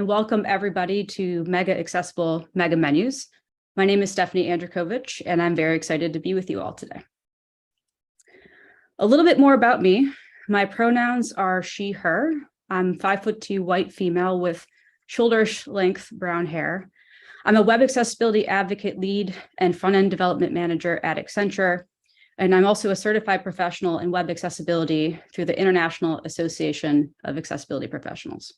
And welcome everybody to Mega Accessible Mega Menus. My name is Stephanie Andrukovich, and I'm very excited to be with you all today. A little bit more about me. My pronouns are she, her. I'm 5'2" white female with shoulder-length brown hair. I'm a web accessibility advocate lead and front-end development manager at Accenture. And I'm also a certified professional in web accessibility through the International Association of Accessibility Professionals.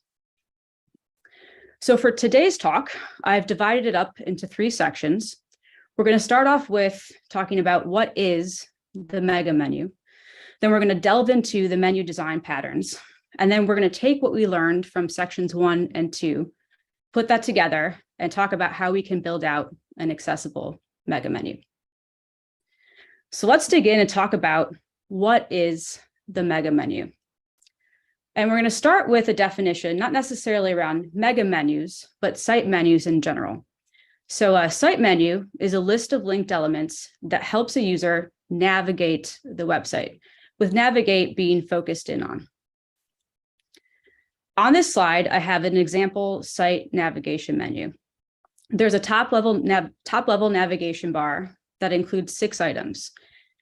So for today's talk, I've divided it up into 3 sections. We're going to start off with talking about what is the mega menu. Then we're going to delve into the menu design patterns. And then we're going to take what we learned from sections 1 and 2, put that together, and talk about how we can build out an accessible mega menu. So let's dig in and talk about what is the mega menu. And we're going to start with a definition, not necessarily around mega menus, but site menus in general. So a site menu is a list of linked elements that helps a user navigate the website, with navigate being focused in on. On this slide, I have an example site navigation menu. There's a top-level navigation bar that includes 6 items: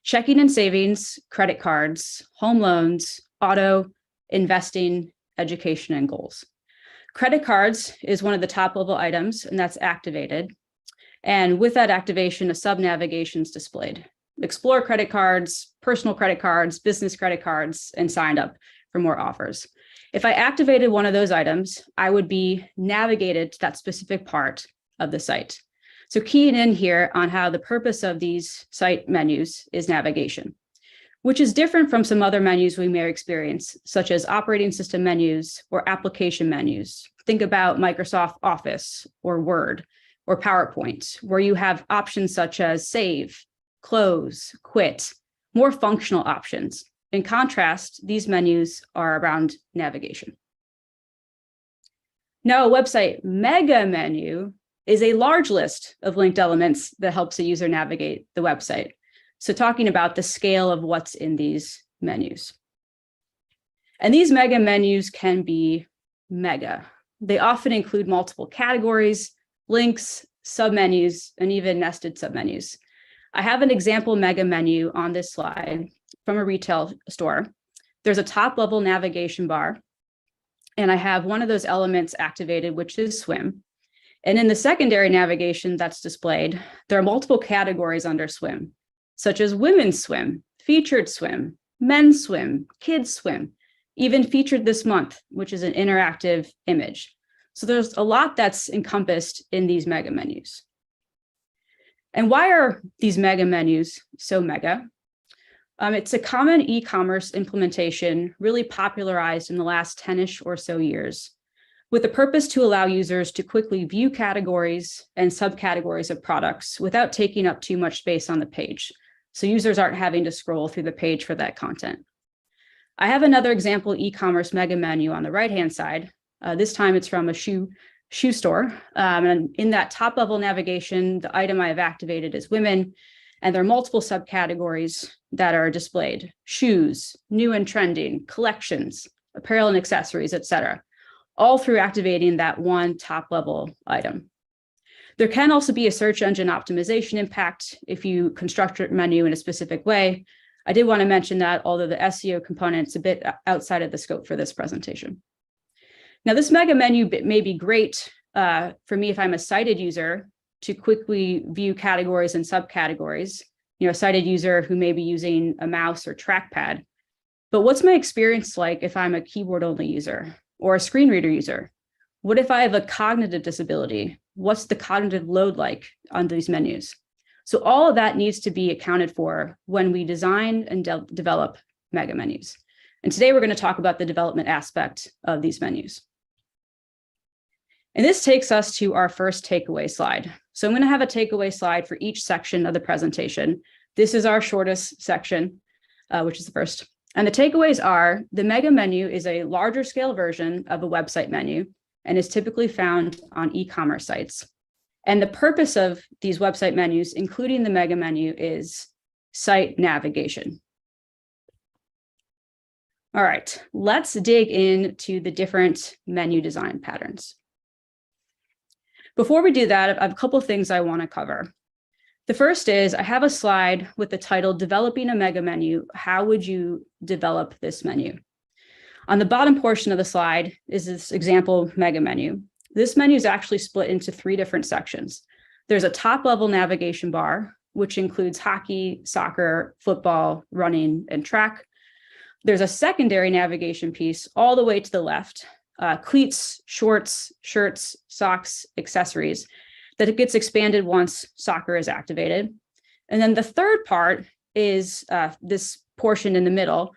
checking and savings, credit cards, home loans, auto, investing, education, and goals. Credit cards is one of the top level items, and that's activated. And with that activation, a sub-navigation is displayed. Explore credit cards, personal credit cards, business credit cards, and signed up for more offers. If I activated one of those items, I would be navigated to that specific part of the site. So keying in here on how the purpose of these site menus is navigation, which is different from some other menus we may experience, such as operating system menus or application menus. Think about Microsoft Office or Word or PowerPoint, where you have options such as save, close, quit, more functional options. In contrast, these menus are around navigation. Now, a website mega menu is a large list of linked elements that helps a user navigate the website. So talking about the scale of what's in these menus. And these mega menus can be mega. They often include multiple categories, links, submenus, and even nested submenus. I have an example mega menu on this slide from a retail store. There's a top-level navigation bar, and I have one of those elements activated, which is swim. And in the secondary navigation that's displayed, there are multiple categories under swim, such as women's swim, featured swim, men's swim, kids swim, even featured this month, which is an interactive image. So there's a lot that's encompassed in these mega menus. And why are these mega menus so mega? It's a common e-commerce implementation really popularized in the last 10-ish or so years, with the purpose to allow users to quickly view categories and subcategories of products without taking up too much space on the page, so users aren't having to scroll through the page for that content. I have another example e-commerce mega menu on the right-hand side. This time it's from a shoe store. And in that top-level navigation, the item I have activated is women, and there are multiple subcategories that are displayed: shoes, new and trending, collections, apparel and accessories, etc., all through activating that one top-level item. There can also be a search engine optimization impact if you construct your menu in a specific way. I did want to mention that, although the SEO component's a bit outside of the scope for this presentation. Now, this mega menu may be great for me if I'm a sighted user to quickly view categories and subcategories, a sighted user who may be using a mouse or trackpad. But what's my experience like if I'm a keyboard-only user or a screen reader user? What if I have a cognitive disability? What's the cognitive load like on these menus? So all of that needs to be accounted for when we design and develop mega menus. And today we're going to talk about the development aspect of these menus. And this takes us to our first takeaway slide. So I'm going to have a takeaway slide for each section of the presentation. This is our shortest section, which is the first. And the takeaways are: the mega menu is a larger scale version of a website menu and is typically found on e-commerce sites. And the purpose of these website menus, including the mega menu, is site navigation. All right, let's dig into the different menu design patterns. Before we do that, I have a couple of things I want to cover. The first is I have a slide with the title, Developing a Mega Menu. How would you develop this menu? On the bottom portion of the slide is this example mega menu. This menu is actually split into 3 different sections. There's a top-level navigation bar, which includes hockey, soccer, football, running, and track. There's a secondary navigation piece all the way to the left, cleats, shorts, shirts, socks, accessories, that it gets expanded once soccer is activated. And then the third part is this portion in the middle,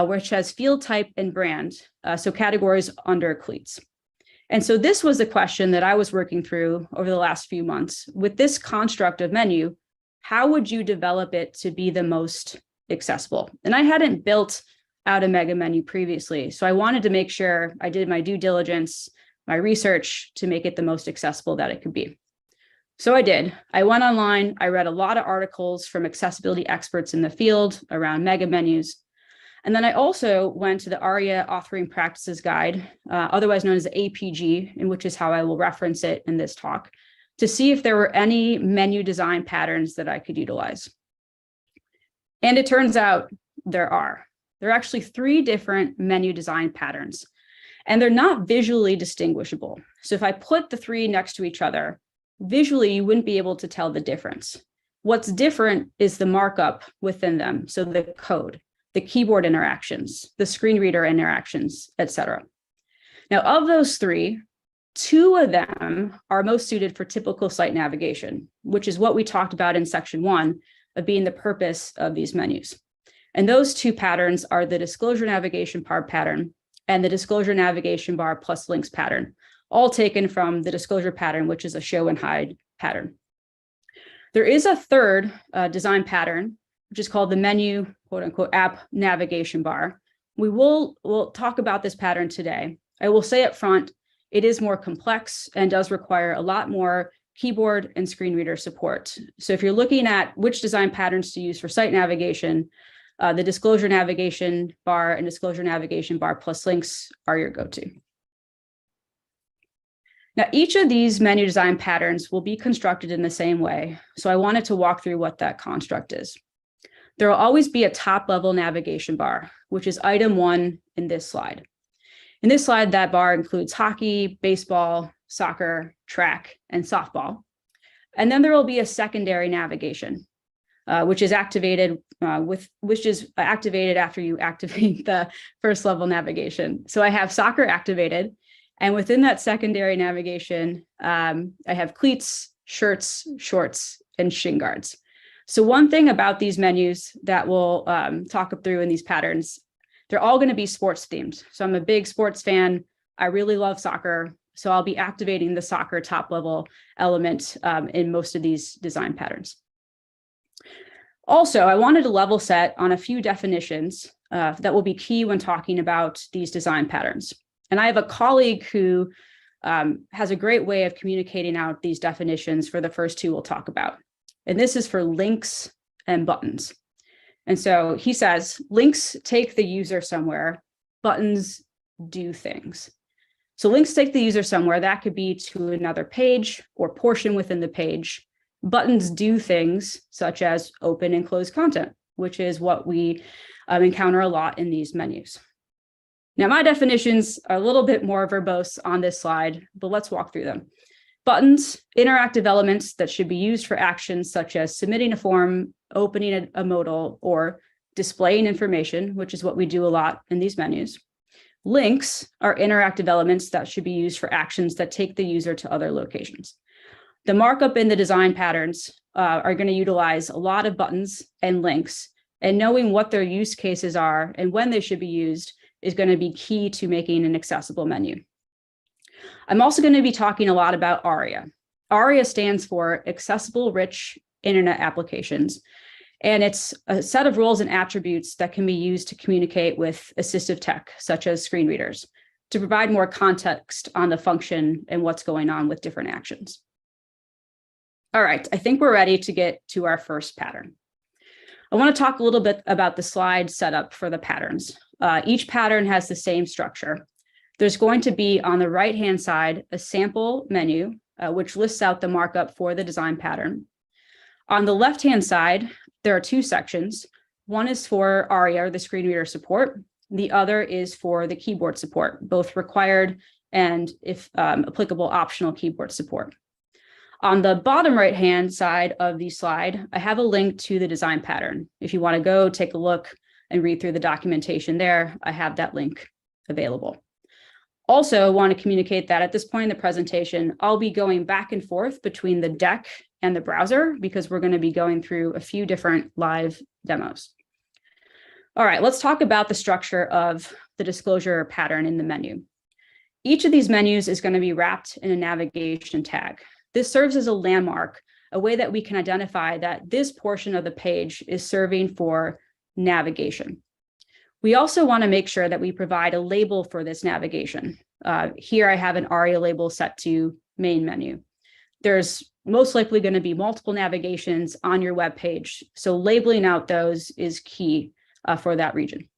which has field type and brand, so categories under cleats. And so this was the question that I was working through over the last few months. With this construct of menu, how would you develop it to be the most accessible? And I hadn't built out a mega menu previously, so I wanted to make sure I did my due diligence, my research to make it the most accessible that it could be. So I did. I went online, I read a lot of articles from accessibility experts in the field around mega menus. And then I also went to the ARIA Authoring Practices Guide, otherwise known as the APG, in which is how I will reference it in this talk, to see if there were any menu design patterns that I could utilize. And it turns out there are. There are actually 3 different menu design patterns, and they're not visually distinguishable. So if I put the 3 next to each other, visually, you wouldn't be able to tell the difference. What's different is the markup within them, so the code, the keyboard interactions, the screen reader interactions, etc. Now, of those 3, 2 of them are most suited for typical site navigation, which is what we talked about in section 1 of being the purpose of these menus. And those 2 patterns are the disclosure navigation bar pattern and the disclosure navigation bar plus links pattern, all taken from the disclosure pattern, which is a show and hide pattern. There is a third design pattern, which is called the menu, quote unquote, app navigation bar. We'll talk about this pattern today. I will say up front, it is more complex and does require a lot more keyboard and screen reader support. So if you're looking at which design patterns to use for site navigation, the disclosure navigation bar and disclosure navigation bar plus links are your go-to. Now, each of these menu design patterns will be constructed in the same way. So I wanted to walk through what that construct is. There will always be a top-level navigation bar, which is item 1 in this slide. In this slide, that bar includes hockey, baseball, soccer, track, and softball. And then there will be a secondary navigation, which is activated after you activate the first level navigation. So I have soccer activated, and within that secondary navigation, I have cleats, shirts, shorts, and shin guards. So one thing about these menus that we'll talk through in these patterns, they're all going to be sports themed. So I'm a big sports fan. I really love soccer. So I'll be activating the soccer top level element in most of these design patterns. Also, I wanted to level set on a few definitions that will be key when talking about these design patterns. And I have a colleague who has a great way of communicating out these definitions for the first 2 we'll talk about. And this is for links and buttons. And so he says, links take the user somewhere, buttons do things. So links take the user somewhere. That could be to another page or portion within the page. Buttons do things such as open and close content, which is what we encounter a lot in these menus. Now, my definitions are a little bit more verbose on this slide, but let's walk through them. Buttons, interactive elements that should be used for actions such as submitting a form, opening a modal, or displaying information, which is what we do a lot in these menus. Links are interactive elements that should be used for actions that take the user to other locations. The markup in the design patterns are going to utilize a lot of buttons and links, and knowing what their use cases are and when they should be used is going to be key to making an accessible menu. I'm also going to be talking a lot about ARIA. ARIA stands for Accessible Rich Internet Applications, and it's a set of roles and attributes that can be used to communicate with assistive tech, such as screen readers, to provide more context on the function and what's going on with different actions. All right, I think we're ready to get to our first pattern. I want to talk a little bit about the slide setup for the patterns. Each pattern has the same structure. There's going to be on the right-hand side a sample menu which lists out the markup for the design pattern. On the left-hand side, there are two sections. One is for ARIA, the screen reader support. The other is for the keyboard support, both required and, if applicable, optional keyboard support. On the bottom right-hand side of the slide, I have a link to the design pattern. If you want to go take a look and read through the documentation there, I have that link available. Also, want to communicate that at this point in the presentation, I'll be going back and forth between the deck and the browser because we're going to be going through a few different live demos. All right, let's talk about the structure of the disclosure pattern in the menu. Each of these menus is going to be wrapped in a navigation tag. This serves as a landmark, a way that we can identify that this portion of the page is serving for navigation. We also want to make sure that we provide a label for this navigation. Here I have an ARIA label set to main menu. There's most likely going to be multiple navigations on your web page, so labeling out those is key for that region.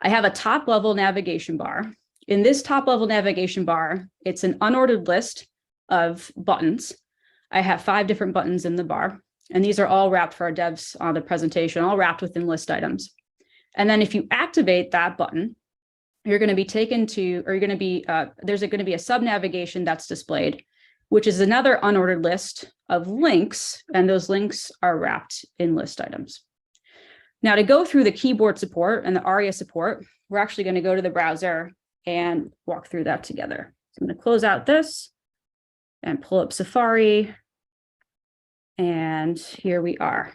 I have a top-level navigation bar. In this top-level navigation bar, it's an unordered list of buttons. I have 5 different buttons in the bar, and these are all wrapped for our devs on the presentation, all wrapped within list items. And then if you activate that button, you're going to be taken to, or you're going to be, there's going to be a sub-navigation that's displayed, which is another unordered list of links, and those links are wrapped in list items. Now, to go through the keyboard support and the ARIA support, we're actually going to go to the browser and walk through that together. So I'm going to close out this and pull up Safari, and here we are.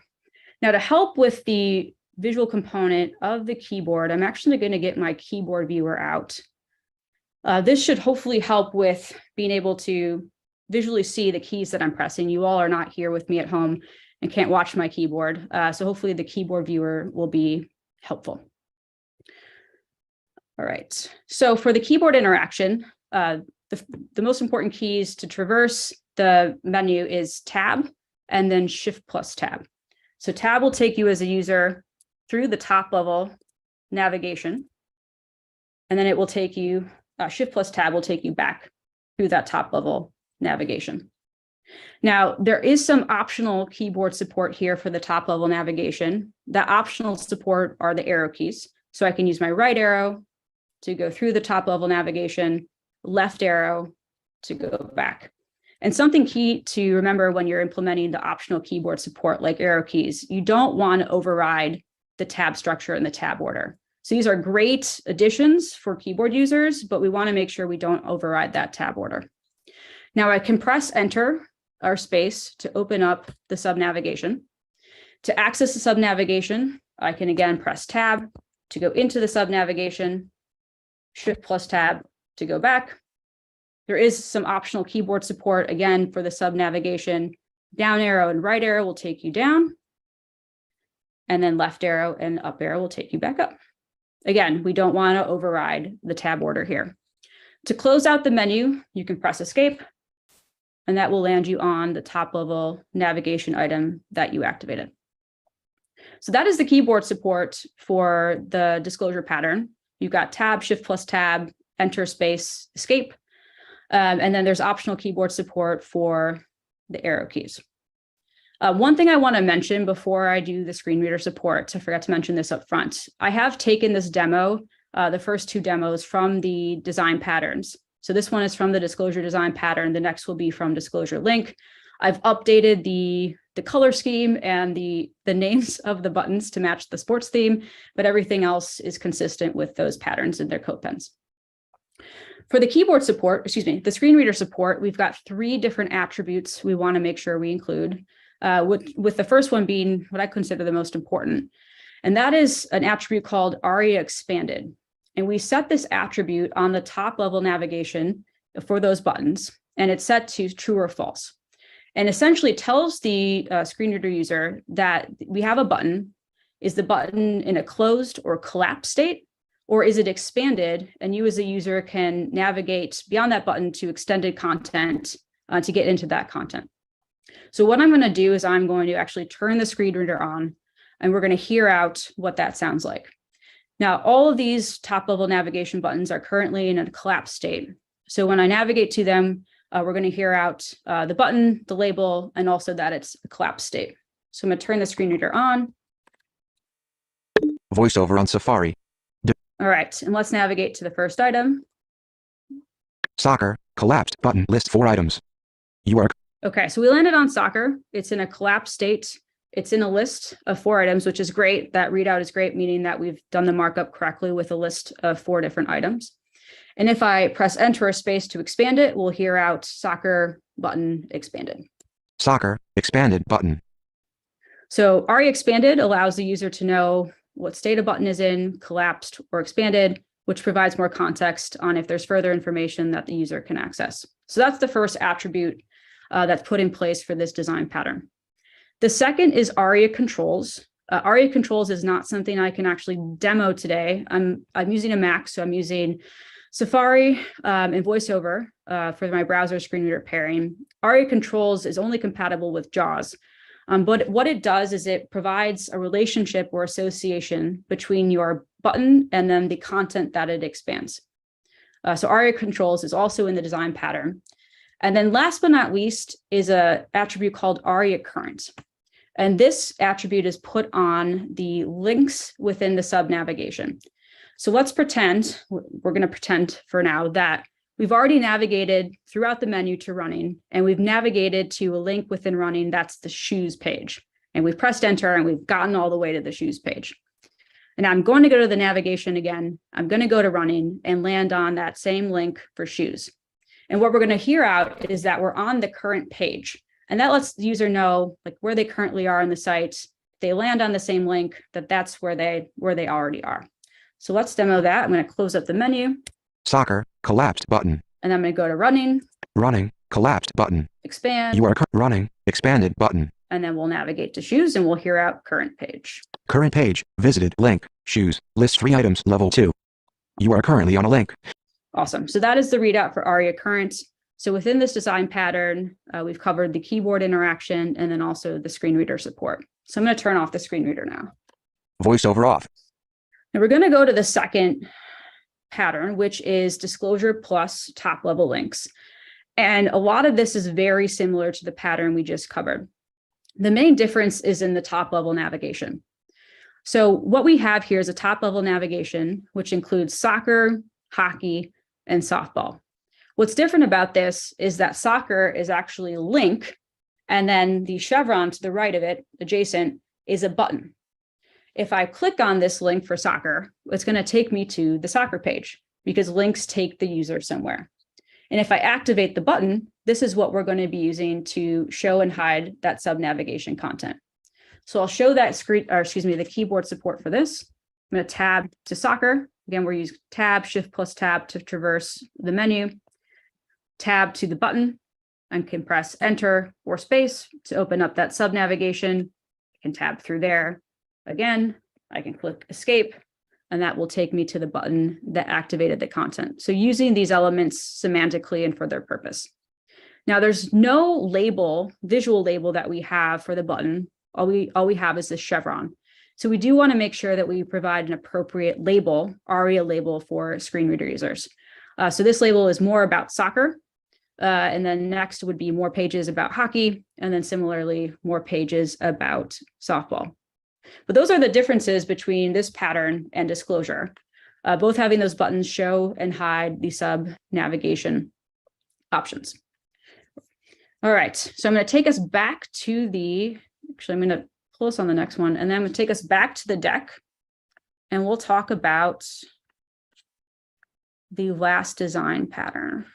Now, to help with the visual component of the keyboard, I'm actually going to get my keyboard viewer out. This should hopefully help with being able to visually see the keys that I'm pressing. You all are not here with me at home and can't watch my keyboard. So hopefully the keyboard viewer will be helpful. All right, so for the keyboard interaction, the most important keys to traverse the menu is Tab and then Shift plus Tab. So Tab will take you as a user through the top level navigation, and then it will take you, Shift plus Tab will take you back through that top level navigation. Now, there is some optional keyboard support here for the top level navigation. The optional support are the arrow keys. So I can use my right arrow to go through the top level navigation, left arrow to go back. And something key to remember when you're implementing the optional keyboard support like arrow keys, you don't want to override the tab structure and the tab order. So these are great additions for keyboard users, but we want to make sure we don't override that tab order. Now I can press Enter or space to open up the sub-navigation. To access the sub-navigation, I can again press Tab to go into the sub-navigation, Shift plus Tab to go back. There is some optional keyboard support, again, for the sub-navigation. Down arrow and right arrow will take you down, and then left arrow and up arrow will take you back up. Again, we don't want to override the tab order here. To close out the menu, you can press Escape, and that will land you on the top level navigation item that you activated. So that is the keyboard support for the disclosure pattern. You've got Tab, Shift plus Tab, Enter, Space, Escape. And then there's optional keyboard support for the arrow keys. One thing I want to mention before I do the screen reader support, I forgot to mention this up front. I have taken this demo, the first 2 demos from the design patterns. So this one is from the disclosure design pattern. The next will be from disclosure link. I've updated the color scheme and the names of the buttons to match the sports theme, but everything else is consistent with those patterns in their code pens. For the keyboard support, the screen reader support, we've got 3 different attributes we want to make sure we include, with the first one being what I consider the most important. And that is an attribute called ARIA expanded. And we set this attribute on the top level navigation for those buttons, and it's set to true or false. And essentially tells the screen reader user that we have a button. Is the button in a closed or collapsed state? Or is it expanded and you as a user can navigate beyond that button to extended content to get into that content? So what I'm going to do is I'm going to actually turn the screen reader on, and we're going to hear out what that sounds like. Now, all of these top level navigation buttons are currently in a collapsed state. So when I navigate to them, We're going to hear out the button, the label, and also that it's a collapsed state. So I'm going to turn the screen reader on. Voiceover on Safari. All right, and let's navigate to the first item. Soccer, collapsed button, list 4 items. You are Okay, so we landed on soccer. It's in a collapsed state. It's in a list of 4 items, which is great. That readout is great, meaning that we've done the markup correctly with a list of 4 different items. And if I press enter or space to expand it, we'll hear out soccer button expanded. Soccer, expanded button. So ARIA expanded allows the user to know what state a button is in, collapsed or expanded, which provides more context on if there's further information that the user can access. So that's the first attribute that's put in place for this design pattern. The second is ARIA controls. ARIA controls is not something I can actually demo today. I'm using a Mac, so I'm using Safari and VoiceOver for my browser screen reader pairing. ARIA controls is only compatible with JAWS. But what it does is it provides a relationship or association between your button and then the content that it expands. So ARIA controls is also in the design pattern. And then last but not least is an attribute called ARIA current. And this attribute is put on the links within the sub navigation. So let's pretend, we're going to pretend for now that we've already navigated throughout the menu to running, and we've navigated to a link within running, that's the shoes page. And we've pressed enter and we've gotten all the way to the shoes page. And I'm going to go to the navigation again. I'm going to go to running and land on that same link for shoes. And what we're going to hear out is that we're on the current page. And that lets the user know like where they currently are on the site. If they land on the same link, that's where they already are. So let's demo that. I'm going to close up the menu. Soccer, collapsed button. And I'm going to go to running. Running, collapsed button. Expand. You are running, expanded button. And then we'll navigate to shoes and we'll hear out current page. Current page, visited, link, shoes, list 3 items, level 2. You are currently on a link. Awesome. So that is the readout for ARIA current. So within this design pattern, we've covered the keyboard interaction and then also the screen reader support. So I'm going to turn off the screen reader now. VoiceOver off. And we're going to go to the second pattern, which is disclosure plus top level links. And a lot of this is very similar to the pattern we just covered. The main difference is in the top level navigation. So what we have here is a top level navigation, which includes soccer, hockey, and softball. What's different about this is that soccer is actually a link, and then the chevron to the right of it, adjacent, is a button. If I click on this link for soccer, it's going to take me to the soccer page because links take the user somewhere. And if I activate the button, this is what we're going to be using to show and hide that sub-navigation content. So I'll show that the keyboard support for this. I'm going to tab to soccer. Again, we're using tab, shift plus tab to traverse the menu. Tab to the button and can press enter or space to open up that sub navigation. I can tab through there. Again, I can click escape and that will take me to the button that activated the content. So using these elements semantically and for their purpose. Now there's no label, visual label that we have for the button. All we have is this chevron. So we do want to make sure that we provide an appropriate label, ARIA label for screen reader users. So this label is more about soccer. And then next would be more pages about hockey. And then similarly, more pages about softball. But those are the differences between this pattern and disclosure, both having those buttons show and hide the sub navigation options. All right, so I'm going to take us back to I'm going to close on the next one, and then I'm going to take us back to the deck, and we'll talk about the last design pattern.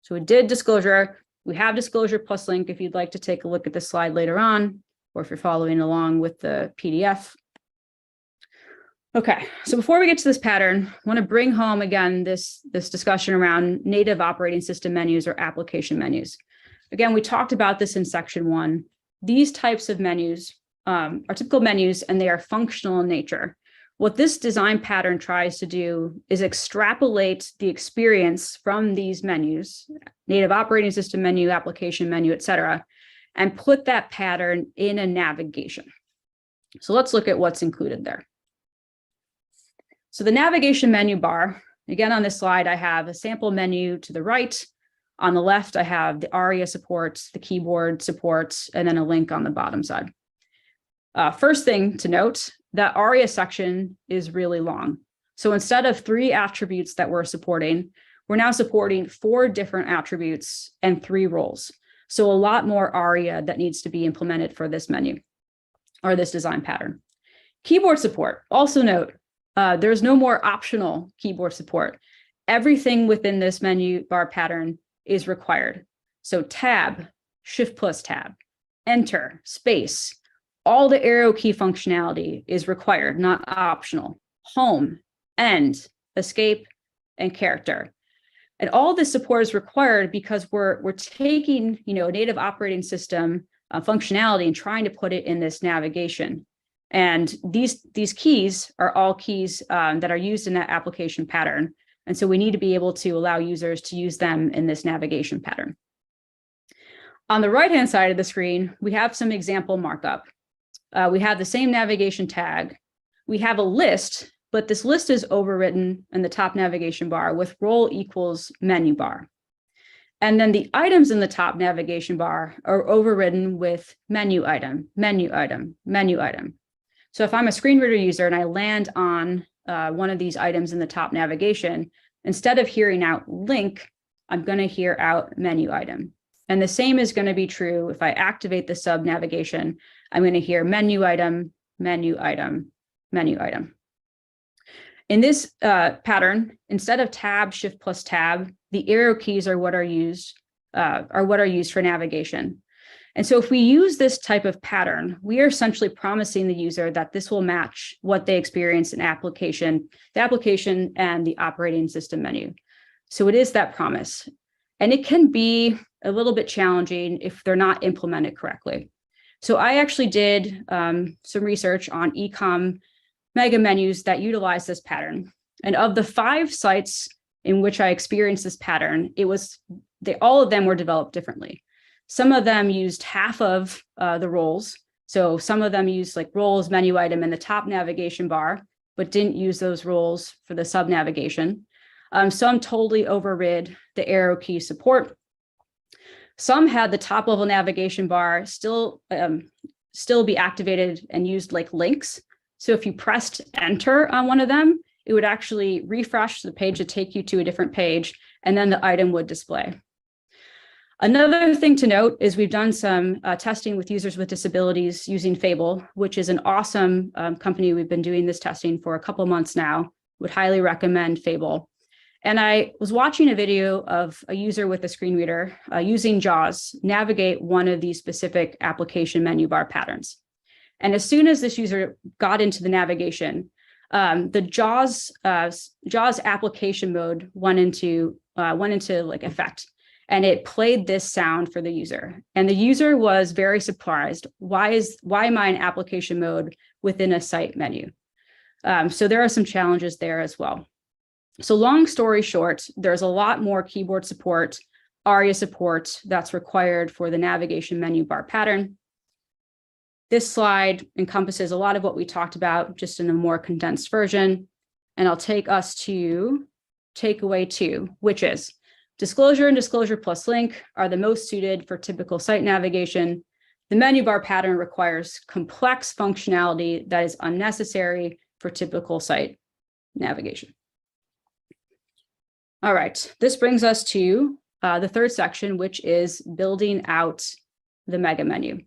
So we did disclosure. We have disclosure plus link if you'd like to take a look at this slide later on, or if you're following along with the PDF. Okay, so before we get to this pattern, I want to bring home again this discussion around native operating system menus or application menus. Again, we talked about this in section 1. These types of menus are typical menus and they are functional in nature. What this design pattern tries to do is extrapolate the experience from these menus, native operating system menu, application menu, et cetera, and put that pattern in a navigation. So let's look at what's included there. So the navigation menu bar, again on this slide, I have a sample menu to the right, On the left, I have the ARIA supports, the keyboard supports, and then a link on the bottom side. First thing to note, that ARIA section is really long. So instead of 3 attributes that we're supporting, we're now supporting 4 different attributes and 3 roles. So a lot more ARIA that needs to be implemented for this menu or this design pattern. Keyboard support, also note, there's no more optional keyboard support. Everything within this menu bar pattern is required. So tab, shift plus tab, enter, space, all the arrow key functionality is required, not optional. Home, end, escape, and character. And all this support is required because we're taking, a native operating system functionality and trying to put it in this navigation. And these keys are all keys that are used in that application pattern. And so we need to be able to allow users to use them in this navigation pattern. On the right-hand side of the screen, we have some example markup. We have the same navigation tag. We have a list, but this list is overwritten in the top navigation bar with role equals menu bar. And then the items in the top navigation bar are overridden with menu item, menu item, menu item. So if I'm a screen reader user and I land on one of these items in the top navigation, instead of hearing out link, I'm going to hear out menu item. And the same is going to be true if I activate the sub navigation. I'm going to hear menu item, menu item, menu item. In this pattern, instead of tab, shift plus tab, the arrow keys are what are used for navigation. And so if we use this type of pattern, we are essentially promising the user that this will match what they experience in the application and the operating system menu. So it is that promise. And it can be a little bit challenging if they're not implemented correctly. So I actually did some research on e-com mega menus that utilize this pattern. And of the 5 sites in which I experienced this pattern, all of them were developed differently. Some of them used half of the roles. So some of them used like roles, menu item in the top navigation bar, but didn't use those roles for the sub navigation. Some totally overrid the arrow key support. Some had the top level navigation bar still be activated and used like links. So if you pressed enter on one of them, it would actually refresh the page to take you to a different page, and then the item would display. Another thing to note is we've done some testing with users with disabilities using Fable, which is an awesome company. We've been doing this testing for a couple months now. Would highly recommend Fable. And I was watching a video of a user with a screen reader using JAWS navigate one of these specific application menu bar patterns. And as soon as this user got into the navigation, the JAWS application mode went into like effect, and it played this sound for the user. And the user was very surprised. Why am I in application mode within a site menu? So there are some challenges there as well. So long story short, there's a lot more keyboard support, ARIA support that's required for the navigation menu bar pattern. This slide encompasses a lot of what we talked about, just in a more condensed version. And I'll take us to takeaway 2, which is disclosure and disclosure plus link are the most suited for typical site navigation. The menu bar pattern requires complex functionality that is unnecessary for typical site navigation. All right, this brings us to the third section, which is building out the mega menu.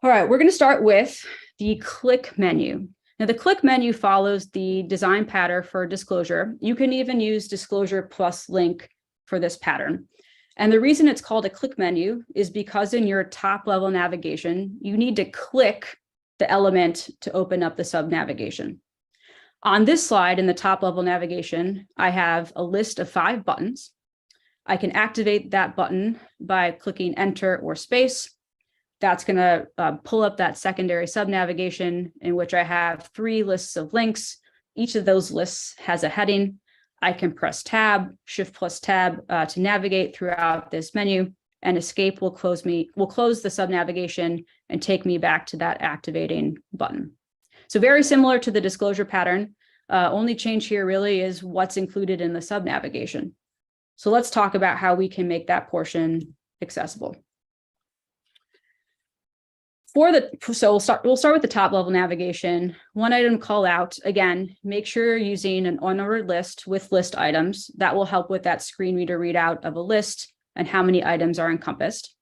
All right, we're going to start with the click menu. Now, the click menu follows the design pattern for disclosure. You can even use disclosure plus link for this pattern. And the reason it's called a click menu is because in your top level navigation, you need to click the element to open up the sub navigation. On this slide in the top level navigation, I have a list of 5 buttons. I can activate that button by clicking enter or space. That's going to pull up that secondary sub navigation in which I have 3 lists of links. Each of those lists has a heading. I can press tab, shift plus tab to navigate throughout this menu, and escape will close the sub navigation and take me back to that activating button. So very similar to the disclosure pattern. Only change here really is what's included in the sub navigation. So let's talk about how we can make that portion accessible. So we'll start with the top level navigation. One item call out, again, make sure you're using an unordered list with list items. That will help with that screen reader readout of a list and how many items are encompassed.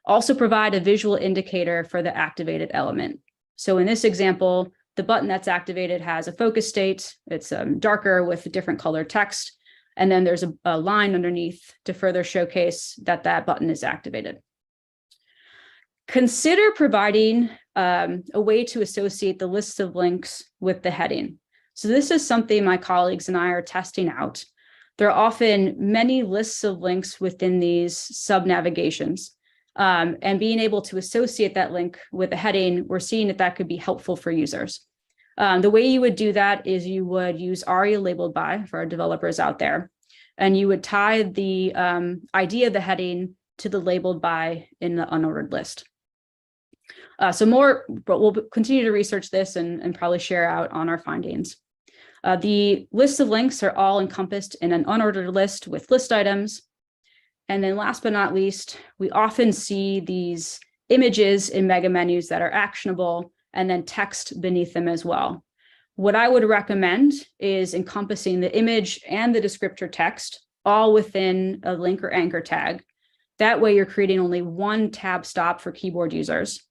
Also provide a visual indicator for the activated element. So in this example, the button that's activated has a focus state. It's darker with different colored text. And then there's a line underneath to further showcase that that button is activated. Consider providing a way to associate the lists of links with the heading. So this is something my colleagues and I are testing out. There are often many lists of links within these sub-navigations. And being able to associate that link with a heading, we're seeing that that could be helpful for users. The way you would do that is you would use ARIA labeled by for our developers out there, and you would tie the ID of the heading to the labeled by in the unordered list. But we'll continue to research this and probably share out on our findings. The lists of links are all encompassed in an unordered list with list items. And then last but not least, we often see these images in mega menus that are actionable and then text beneath them as well. What I would recommend is encompassing the image and the descriptor text all within a link or anchor tag. That way you're creating only one tab stop for keyboard users.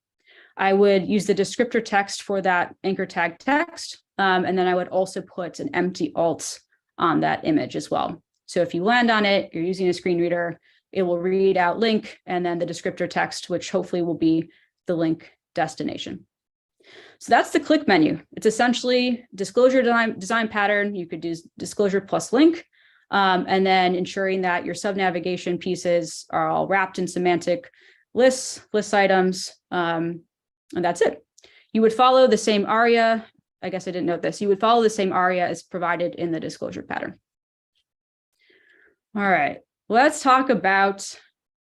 I would use the descriptor text for that anchor tag text, and then I would also put an empty alt on that image as well. So if you land on it, you're using a screen reader, it will read out link and then the descriptor text, which hopefully will be the link destination. So that's the click menu. It's essentially disclosure design pattern. You could do disclosure plus link, and then ensuring that your sub-navigation pieces are all wrapped in semantic lists, list items, and that's it. You would follow the same ARIA. I guess I didn't note this. You would follow the same ARIA as provided in the disclosure pattern. All right, let's talk about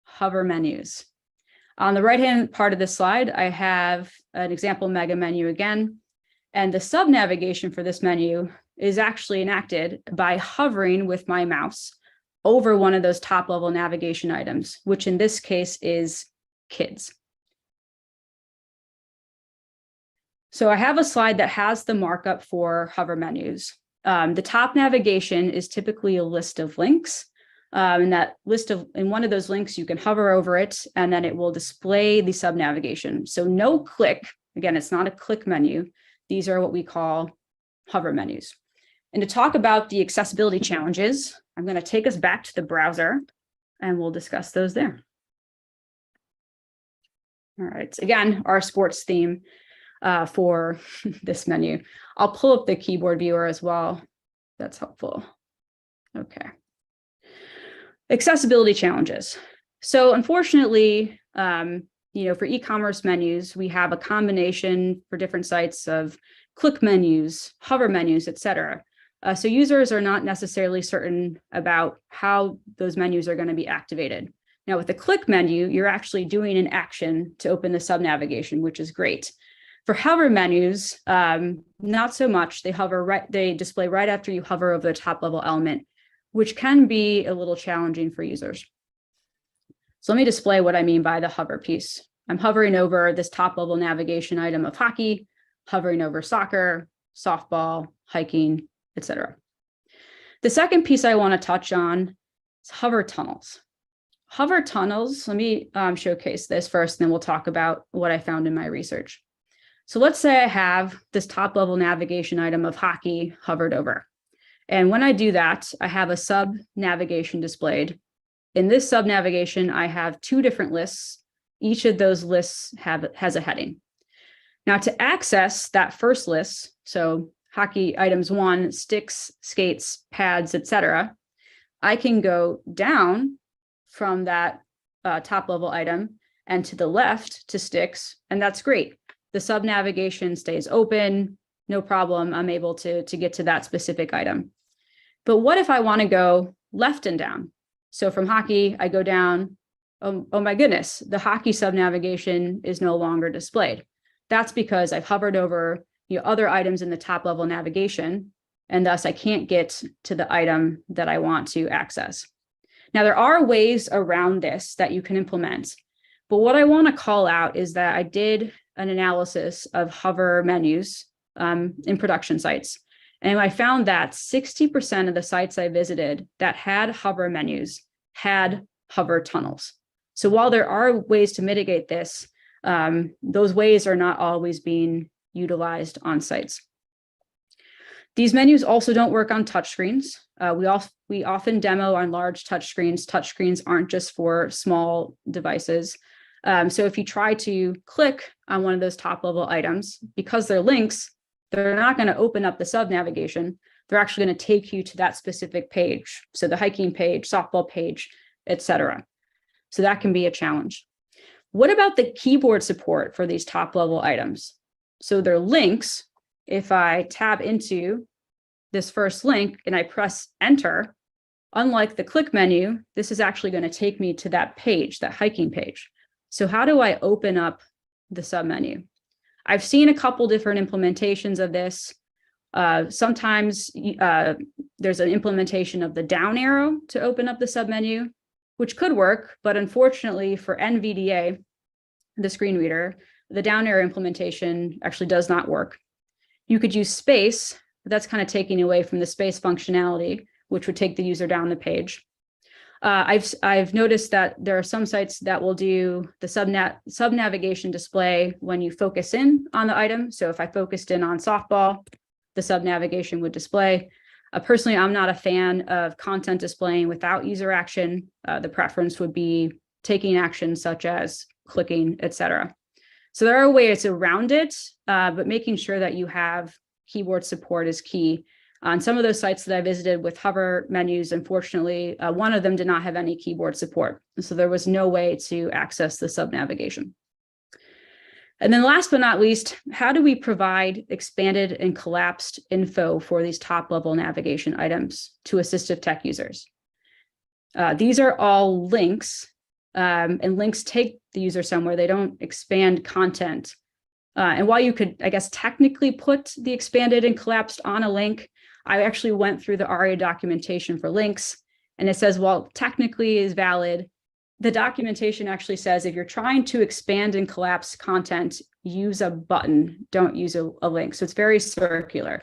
hover menus. On the right-hand part of this slide, I have an example mega menu again, and the sub-navigation for this menu is actually enacted by hovering with my mouse over one of those top-level navigation items, which in this case is kids. So I have a slide that has the markup for hover menus. The top navigation is typically a list of links. In one of those links, you can hover over it and then it will display the sub navigation. So no click, again, it's not a click menu. These are what we call hover menus. And to talk about the accessibility challenges, I'm going to take us back to the browser and we'll discuss those there. All right, again, our sports theme for this menu. I'll pull up the keyboard viewer as well. That's helpful. Okay. Accessibility challenges. So unfortunately, for e-commerce menus, we have a combination for different sites of click menus, hover menus, et cetera. So users are not necessarily certain about how those menus are going to be activated. Now with the click menu, you're actually doing an action to open the sub-navigation, which is great. For hover menus, not so much. They display right after you hover over the top level element, which can be a little challenging for users. So let me display what I mean by the hover piece. I'm hovering over this top level navigation item of hockey, hovering over soccer, softball, hiking, etc. The second piece I want to touch on is hover tunnels. Hover tunnels, let me showcase this first, and then we'll talk about what I found in my research. So let's say I have this top level navigation item of hockey hovered over. And when I do that, I have a sub navigation displayed. In this sub navigation, I have two different lists. Each of those lists has a heading. Now to access that first list, so hockey items 1, sticks, skates, pads, etc., I can go down from that top level item and to the left to sticks, and that's great. The sub navigation stays open, no problem. I'm able to get to that specific item. But what if I want to go left and down? So from hockey, I go down. Oh my goodness, the hockey sub navigation is no longer displayed. That's because I've hovered over other items in the top level navigation, and thus I can't get to the item that I want to access. Now, there are ways around this that you can implement, but what I want to call out is that I did an analysis of hover menus in production sites. And I found that 60% of the sites I visited that had hover menus had hover tunnels. So while there are ways to mitigate this, those ways are not always being utilized on sites. These menus also don't work on touchscreens. We often demo on large touchscreens. Touchscreens aren't just for small devices. So if you try to click on one of those top level items, because they're links, they're not going to open up the sub navigation. They're actually going to take you to that specific page. So the hiking page, softball page, etc. So that can be a challenge. What about the keyboard support for these top level items? So they're links. If I tab into this first link and I press enter, unlike the click menu, this is actually going to take me to that page, that hiking page. So how do I open up the submenu? I've seen a couple different implementations of this. Sometimes there's an implementation of the down arrow to open up the submenu, which could work, but unfortunately for NVDA, the screen reader, the down arrow implementation actually does not work. You could use space, but that's kind of taking away from the space functionality, which would take the user down the page. I've noticed that there are some sites that will do the sub navigation display when you focus in on the item. So if I focused in on softball, the sub navigation would display. Personally, I'm not a fan of content displaying without user action. The preference would be taking action such as clicking, etc. So there are ways around it, but making sure that you have keyboard support is key. On some of those sites that I visited with hover menus, unfortunately, one of them did not have any keyboard support. So there was no way to access the sub navigation. And then last but not least, how do we provide expanded and collapsed info for these top level navigation items to assistive tech users? These are all links, and links take the user somewhere. They don't expand content. And while you could, I guess, technically put the expanded and collapsed on a link, I actually went through the ARIA documentation for links, and it says, well, technically is valid. The documentation actually says if you're trying to expand and collapse content, use a button, don't use a link. So it's very circular.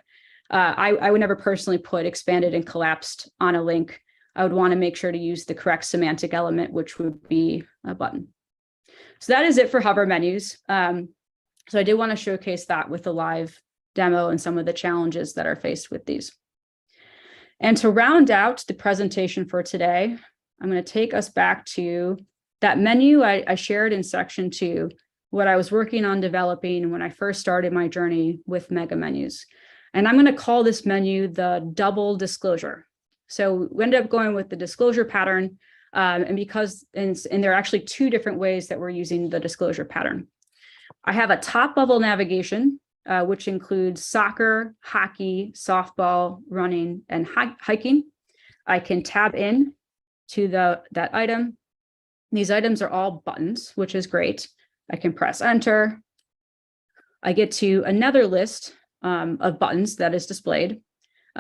I would never personally put expanded and collapsed on a link. I would want to make sure to use the correct semantic element, which would be a button. So that is it for hover menus. So I did want to showcase that with a live demo and some of the challenges that are faced with these. And to round out the presentation for today, I'm going to take us back to that menu I shared in section 2, what I was working on developing when I first started my journey with mega menus. And I'm going to call this menu the double disclosure. So we ended up going with the disclosure pattern, and there are actually 2 different ways that we're using the disclosure pattern. I have a top level navigation, which includes soccer, hockey, softball, running, and hiking. I can tab in to that item. These items are all buttons, which is great. I can press enter. I get to another list of buttons that is displayed.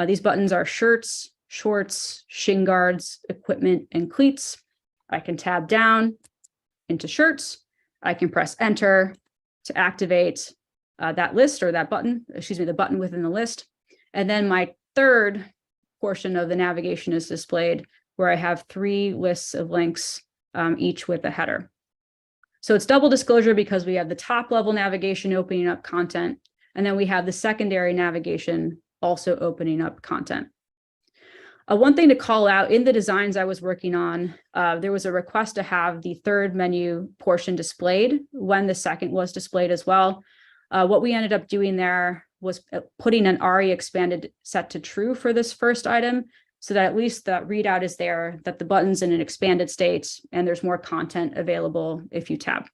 These buttons are shirts, shorts, shin guards, equipment, and cleats. I can tab down into shirts. I can press enter to activate that list or that button, the button within the list. And then my third portion of the navigation is displayed where I have 3 lists of links, each with a header. So it's double disclosure because we have the top level navigation opening up content, and then we have the secondary navigation also opening up content. One thing to call out in the designs I was working on, there was a request to have the third menu portion displayed when the second was displayed as well. What we ended up doing there was putting an ARIA expanded set to true for this first item, so that at least the readout is there, that the button's in an expanded state, and there's more content available if you tab.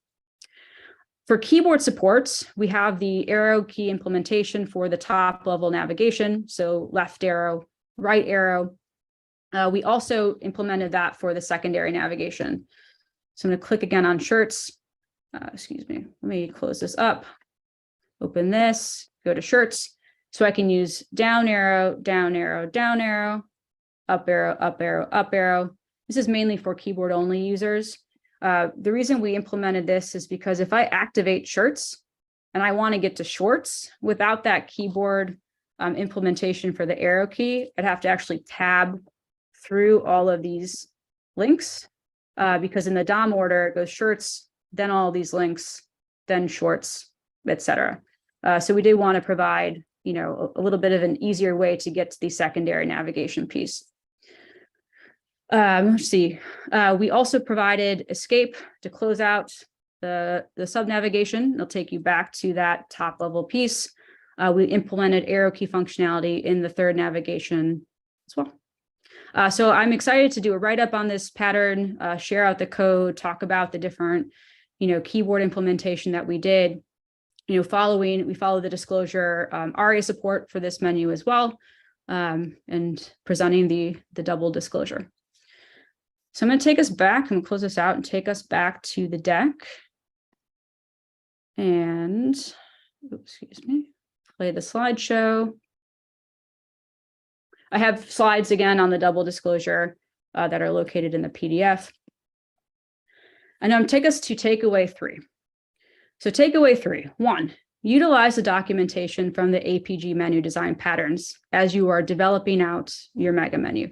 For keyboard supports, we have the arrow key implementation for the top level navigation, so left arrow, right arrow. We also implemented that for the secondary navigation. So I'm going to click again on shirts. Excuse me, let me close this up. Open this, go to shirts. So I can use down arrow, down arrow, down arrow, up arrow, up arrow, up arrow. This is mainly for keyboard only users. The reason we implemented this is because if I activate shirts and I want to get to shorts without that keyboard implementation for the arrow key, I'd have to actually tab through all of these links because in the DOM order, it goes shirts, then all these links, then shorts, etc. So we did want to provide, a little bit of an easier way to get to the secondary navigation piece. Let's see. We also provided escape to close out the sub navigation. It'll take you back to that top level piece. We implemented arrow key functionality in the third navigation as well. So I'm excited to do a write-up on this pattern, share out the code, talk about the different, keyboard implementation that we did. We follow the disclosure ARIA support for this menu as well, and presenting the double disclosure. So I'm going to take us back. I'm going to close this out and take us back to the deck. And, excuse me, play the slideshow. I have slides again on the double disclosure that are located in the PDF. And I'm going to take us to takeaway 3. So takeaway 3, 1, utilize the documentation from the APG menu design patterns as you are developing out your mega menu.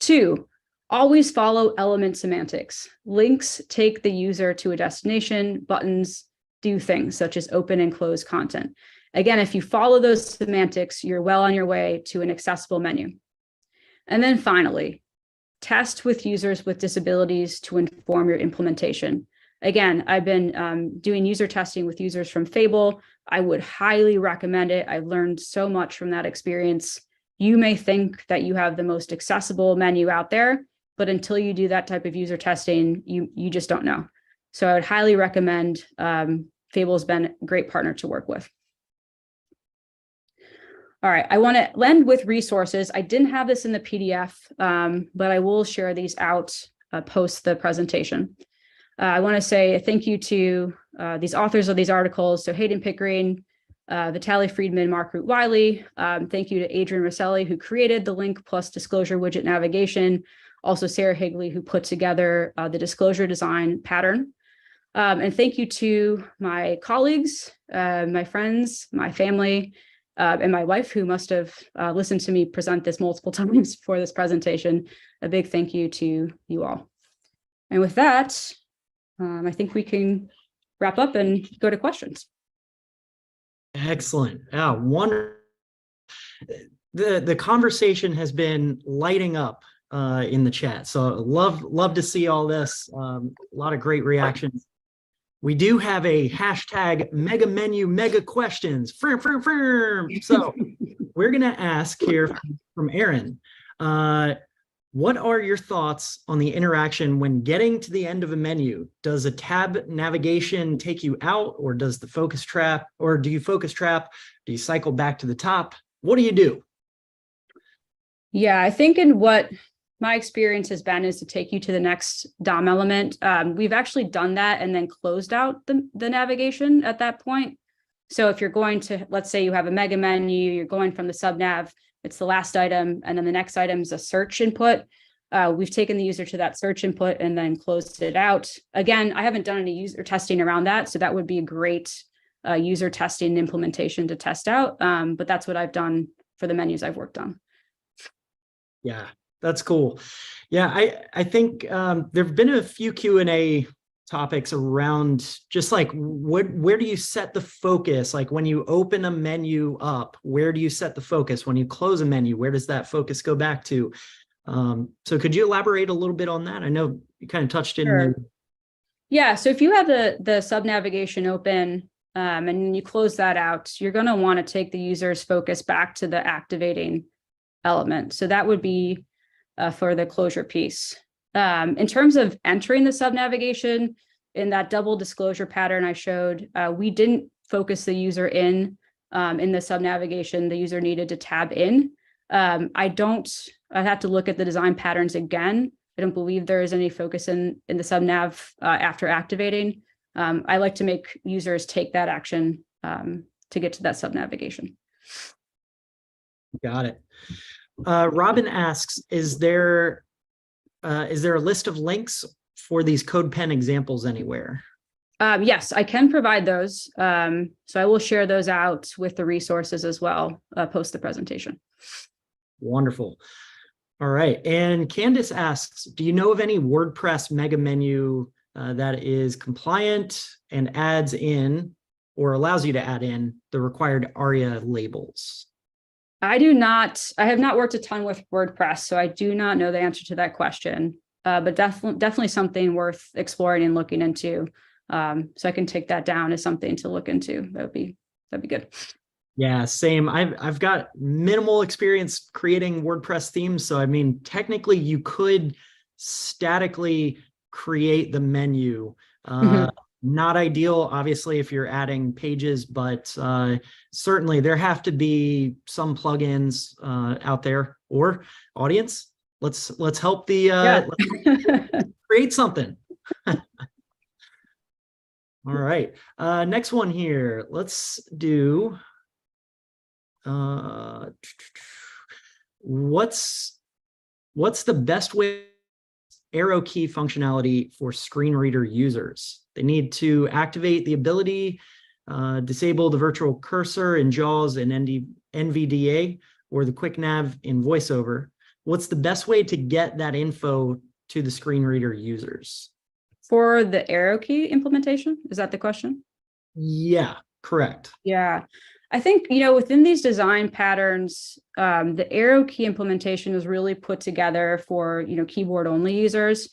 2, always follow element semantics. Links take the user to a destination, buttons do things such as open and close content. Again, if you follow those semantics, you're well on your way to an accessible menu. And then finally, test with users with disabilities to inform your implementation. Again, I've been doing user testing with users from Fable. I would highly recommend it. I've learned so much from that experience. You may think that you have the most accessible menu out there, but until you do that type of user testing, you just don't know. So I would highly recommend. Fable has been a great partner to work with. All right, I want to lend with resources. I didn't have this in the PDF, but I will share these out post the presentation. I want to say thank you to these authors of these articles. So Hayden Pickering, Vitaly Friedman, Mark Root Wiley. Thank you to Adrian Rosselli, who created the link plus disclosure widget navigation. Also Sarah Higley, who put together the disclosure design pattern. And thank you to my colleagues, my friends, my family, and my wife, who must have listened to me present this multiple times for this presentation. A big thank you to you all. And with that, I think we can wrap up and go to questions. Excellent. Wonderful. The conversation has been lighting up in the chat. So love to see all this. A lot of great reactions. We do have a hashtag mega menu mega questions. So we're going to ask here from Aaron, what are your thoughts on the interaction when getting to the end of a menu? Does a tab navigation take you out, or does the focus trap, or do you focus trap? Do you cycle back to the top? What do you do? Yeah, I think in what my experience has been is to take you to the next DOM element. We've actually done that and then closed out the navigation at that point. So if you're going to, let's say you have a mega menu, you're going from the sub nav, it's the last item, and then the next item is a search input. We've taken the user to that search input and then closed it out. Again, I haven't done any user testing around that, so that would be a great user testing implementation to test out. But that's what I've done for the menus I've worked on. Yeah. That's cool. Yeah, I think there have been a few Q&A topics around just like where do you set the focus? Like when you open a menu up, where do you set the focus? When you close a menu, where does that focus go back to? So could you elaborate a little bit on that? I know you kind of touched in. Sure. Yeah, so if you have the sub navigation open and you close that out, you're going to want to take the user's focus back to the activating element. So that would be for the closure piece. In terms of entering the sub navigation, in that double disclosure pattern I showed, we didn't focus the user in the sub navigation. The user needed to tab in. I'd have to look at the design patterns again. I don't believe there is any focus in the sub nav after activating. I like to make users take that action to get to that sub navigation. Got it. Robin asks, is there is there a list of links for these CodePen examples anywhere? Yes, I can provide those. So I will share those out with the resources as well, post the presentation. Wonderful. All right. And Candace asks, do you know of any WordPress mega menu that is compliant and adds in or allows you to add in the required ARIA labels? I do not. I have not worked a ton with WordPress, so I do not know the answer to that question. But definitely something worth exploring and looking into. So I can take that down as something to look into. That'd be good. Yeah, same. I've got minimal experience creating WordPress themes. So I mean, technically you could statically create the menu. Not ideal, obviously, if you're adding pages, but certainly there have to be some plugins out there. Or audience, let's help the let's create something. All right. Next one here. Let's do what's the best way arrow key functionality for screen reader users? They need to activate the ability, disable the virtual cursor in JAWS and NVDA, or the quick nav in VoiceOver. What's the best way to get that info to the screen reader users? For the arrow key implementation, is that the question? Yeah, correct. Yeah, I think, within these design patterns, the arrow key implementation is really put together for, keyboard only users.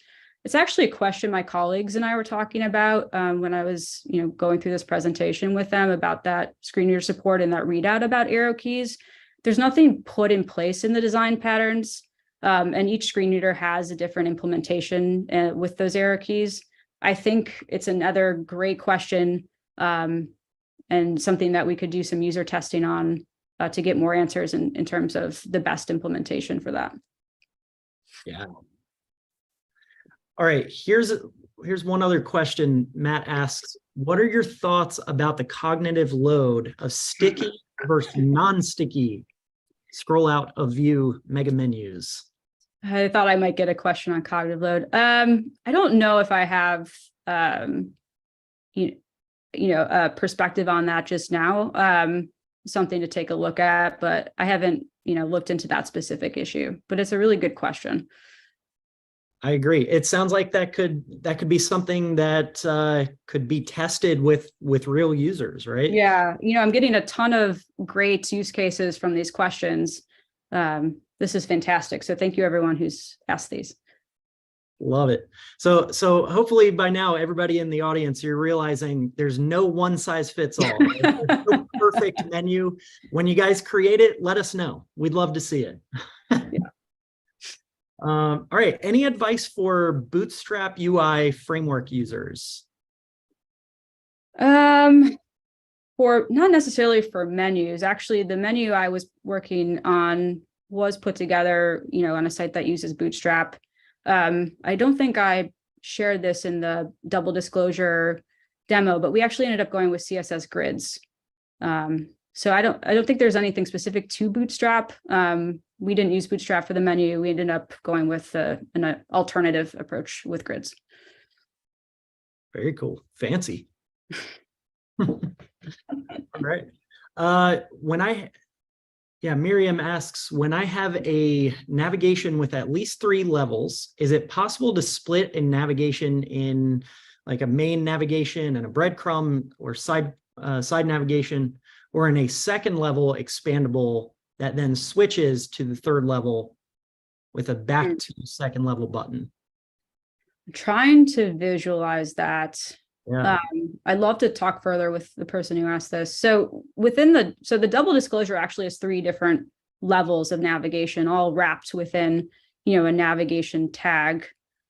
It's actually a question my colleagues and I were talking about when I was, going through this presentation with them about that screen reader support and that readout about arrow keys. There's nothing put in place in the design patterns, and each screen reader has a different implementation with those arrow keys. I think it's another great question, and something that we could do some user testing on to get more answers in terms of the best implementation for that. Yeah. All right, here's one other question. Matt asks, what are your thoughts about the cognitive load of sticky versus non-sticky scroll out of view mega menus? I thought I might get a question on cognitive load. I don't know if I have a perspective on that just now. Something to take a look at, but I haven't looked into that specific issue. But it's a really good question. I agree. It sounds like that could be something that could be tested with real users, right? Yeah, I'm getting a ton of great use cases from these questions. This is fantastic. So thank you everyone who's asked these. Love it. So hopefully by now, everybody in the audience, you're realizing there's no one size fits all. There's no perfect menu. When you guys create it, let us know. We'd love to see it. Yeah. All right. Any advice for Bootstrap UI framework users? For not necessarily for menus. Actually, the menu I was working on was put together, on a site that uses Bootstrap. I don't think I shared this in the double disclosure demo, but we actually ended up going with CSS grids. So I don't think there's anything specific to Bootstrap. We didn't use Bootstrap for the menu. We ended up going with an alternative approach with grids. Very cool. Fancy. All right. Miriam asks, when I have a navigation with at least 3 levels, is it possible to split a navigation in like a main navigation and a breadcrumb or side navigation, or in a second level expandable that then switches to the third level with a back to second level button? I'm trying to visualize that. Yeah. I'd love to talk further with the person who asked this. So the double disclosure actually has 3 different levels of navigation, all wrapped within, a navigation tag,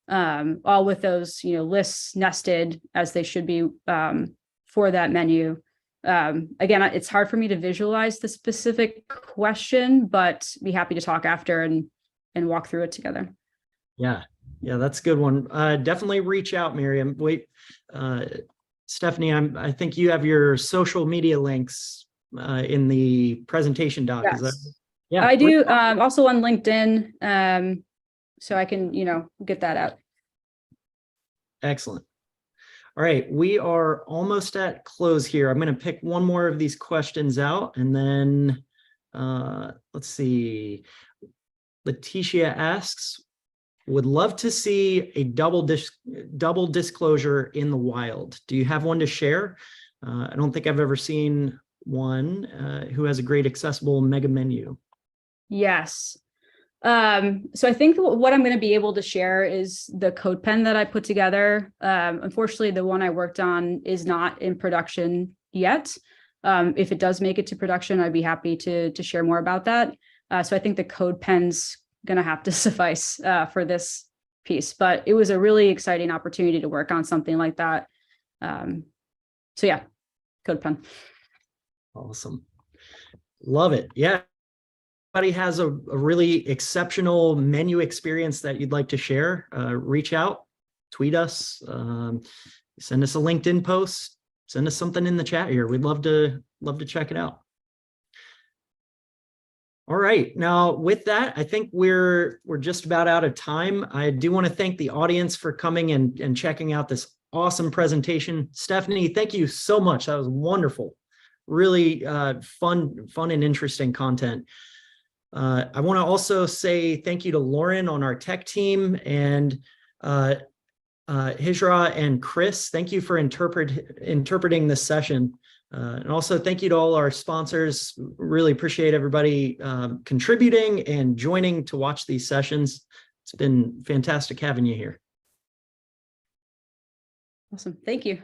all with those, lists nested as they should be for that menu. Again, it's hard for me to visualize the specific question, but be happy to talk after and walk through it together. Yeah, that's a good one. Definitely reach out, Miriam. Wait, Stephanie, I think you have your social media links in the presentation doc. Yes. Is that? Yeah, I do. Also on LinkedIn. so I can, get that out. Excellent. All right, we are almost at close here. I'm going to pick one more of these questions out, and then let's see. Letitia asks, would love to see a double disclosure in the wild. Do you have one to share? I don't think I've ever seen one who has a great accessible mega menu. Yes. So I think what I'm going to be able to share is the code pen that I put together. Unfortunately, the one I worked on is not in production yet. If it does make it to production, I'd be happy to share more about that. So I think the code pen's going to have to suffice for this piece, but it was a really exciting opportunity to work on something like that. So yeah, code pen. Awesome. Love it. Yeah. Anybody has a really exceptional menu experience that you'd like to share, reach out, tweet us, send us a LinkedIn post, send us something in the chat here. We'd love to check it out. All right. Now, with that, I think we're just about out of time. I do want to thank the audience for coming and checking out this awesome presentation. Stephanie, thank you so much. That was wonderful. Really fun and interesting content. I want to also say thank you to Lauren on our tech team, and Hijra and Chris. Thank you for interpreting this session. And also thank you to all our sponsors. Really appreciate everybody contributing and joining to watch these sessions. It's been fantastic having you here. Awesome. Thank you.